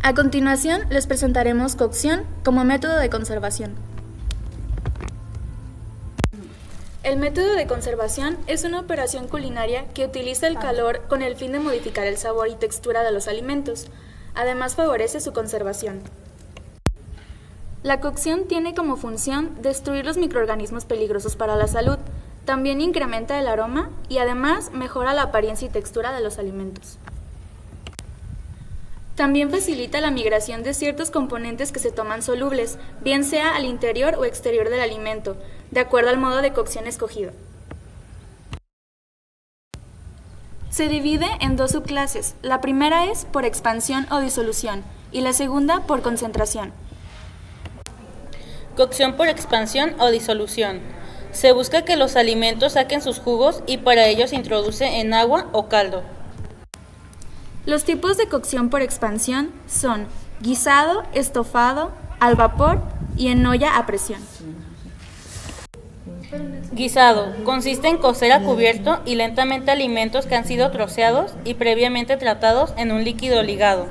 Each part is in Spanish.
A continuación, les presentaremos cocción como método de conservación. El método de conservación es una operación culinaria que utiliza el calor con el fin de modificar el sabor y textura de los alimentos. Además, favorece su conservación. La cocción tiene como función destruir los microorganismos peligrosos para la salud. También incrementa el aroma y además mejora la apariencia y textura de los alimentos. También facilita la migración de ciertos componentes que se toman solubles, bien sea al interior o exterior del alimento, de acuerdo al modo de cocción escogido. Se divide en dos subclases. La primera es por expansión o disolución y la segunda por concentración. Cocción por expansión o disolución. Se busca que los alimentos saquen sus jugos y para ello se introduce en agua o caldo. Los tipos de cocción por expansión son guisado, estofado, al vapor y en olla a presión. Guisado. Consiste en cocer a cubierto y lentamente alimentos que han sido troceados y previamente tratados en un líquido ligado.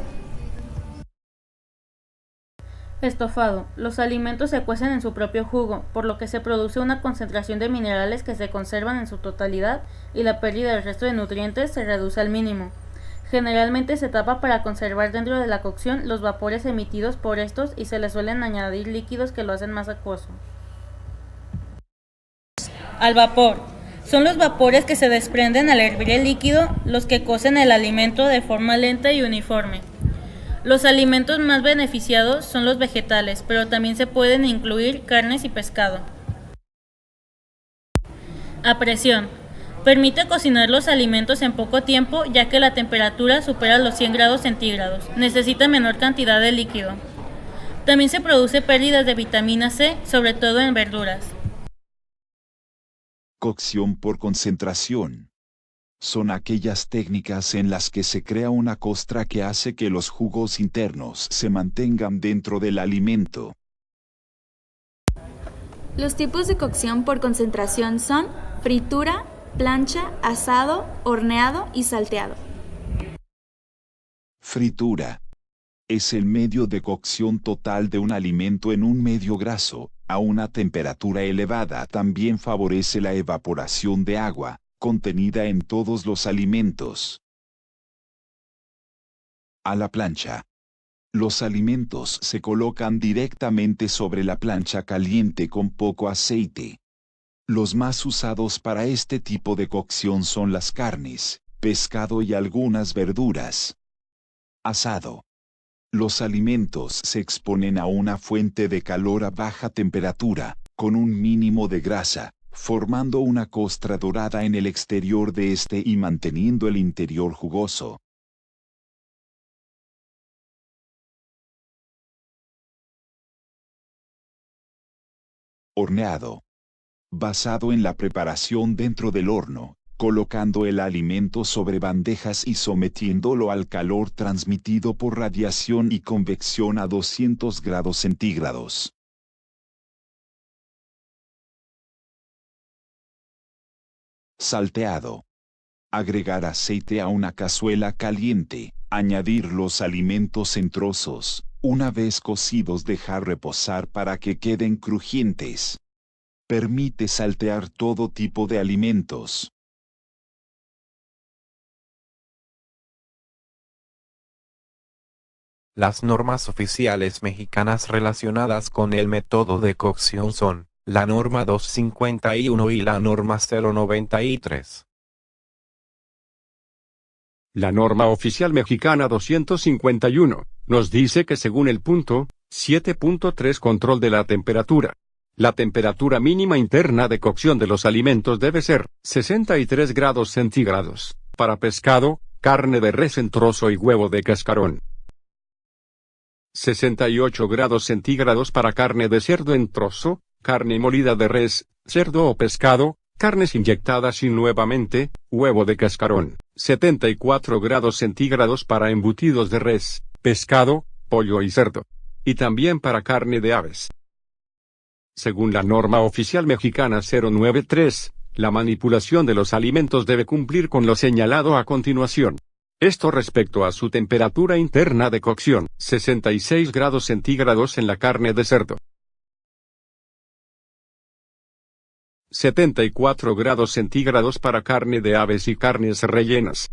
Estofado. Los alimentos se cuecen en su propio jugo, por lo que se produce una concentración de minerales que se conservan en su totalidad y la pérdida del resto de nutrientes se reduce al mínimo. Generalmente se tapa para conservar dentro de la cocción los vapores emitidos por estos y se le suelen añadir líquidos que lo hacen más acuoso. Al vapor. Son los vapores que se desprenden al hervir el líquido los que cocen el alimento de forma lenta y uniforme. Los alimentos más beneficiados son los vegetales, pero también se pueden incluir carnes y pescado. A presión. Permite cocinar los alimentos en poco tiempo, ya que la temperatura supera los 100 grados centígrados. Necesita menor cantidad de líquido. También se produce pérdidas de vitamina C, sobre todo en verduras. Cocción por concentración. Son aquellas técnicas en las que se crea una costra que hace que los jugos internos se mantengan dentro del alimento. Los tipos de cocción por concentración son fritura, plancha, asado, horneado y salteado. Fritura. Es el medio de cocción total de un alimento en un medio graso, a una temperatura elevada. También favorece la evaporación de agua, contenida en todos los alimentos. A la plancha. Los alimentos se colocan directamente sobre la plancha caliente con poco aceite. Los más usados para este tipo de cocción son las carnes, pescado y algunas verduras. Asado. Los alimentos se exponen a una fuente de calor a baja temperatura, con un mínimo de grasa, formando una costra dorada en el exterior de este y manteniendo el interior jugoso. Horneado. Basado en la preparación dentro del horno, colocando el alimento sobre bandejas y sometiéndolo al calor transmitido por radiación y convección a 200 grados centígrados. Salteado. Agregar aceite a una cazuela caliente, añadir los alimentos en trozos, una vez cocidos dejar reposar para que queden crujientes. Permite saltear todo tipo de alimentos. Las normas oficiales mexicanas relacionadas con el método de cocción son la norma 251 y la norma 093. La norma oficial mexicana 251 nos dice que según el punto 7.3 control de la temperatura, la temperatura mínima interna de cocción de los alimentos debe ser 63 grados centígrados para pescado, carne de res en trozo y huevo de cascarón. 68 grados centígrados para carne de cerdo en trozo, carne molida de res, cerdo o pescado, carnes inyectadas y nuevamente, huevo de cascarón. 74 grados centígrados para embutidos de res, pescado, pollo y cerdo. Y también para carne de aves. Según la norma oficial mexicana 093, la manipulación de los alimentos debe cumplir con lo señalado a continuación. Esto respecto a su temperatura interna de cocción, 66 grados centígrados en la carne de cerdo. 74 grados centígrados para carne de aves y carnes rellenas.